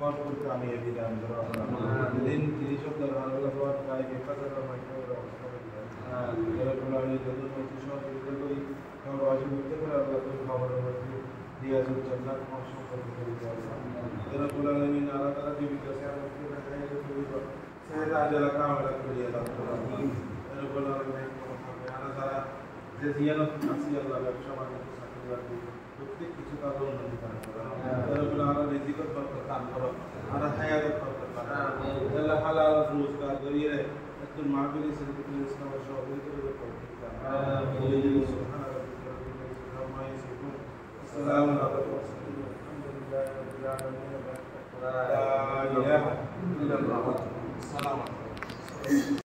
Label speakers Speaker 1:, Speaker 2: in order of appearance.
Speaker 1: भरपूर कामयाबी दान करो दिन तीन शब्द रानला बात काय के फजर माइको जरा पुरानी जदों में तुषार बिल्कुल कोई और आज मुझे पर अल्लाह तो खबर होती दिया जो जन्नत मौसम पर करी जाता जरा पुरानी में नाला ताला की विकास है मुझे बताया जो कोई सहज आज लगा वाला कर दिया था जरा पुरानी में आना सारा जैसे ना आसी अल्लाह का क्षमा करके साथ প্রত্যেক কিছু কারণ উন্নতি দান করো আল্লাহ আল্লাহ রিজিকত বরকত দান করো আর হায়াত বরকত দান করো আল্লাহ হালাল রোজগার করিয়ে একজন মাহফিল সিদ্দিকুল ইসলাম সহযোগিতা করে আমিন সুবহান রাব্বিকা রাব্বিল ইজ্জাতি আম্মা ইয়াসিফুন আসসালামু আলাইকুম আলহামদুলিল্লাহি রাব্বিল আলামিন লা ইলাহা ইল্লাল্লাহ আসসালামু আলাইকুম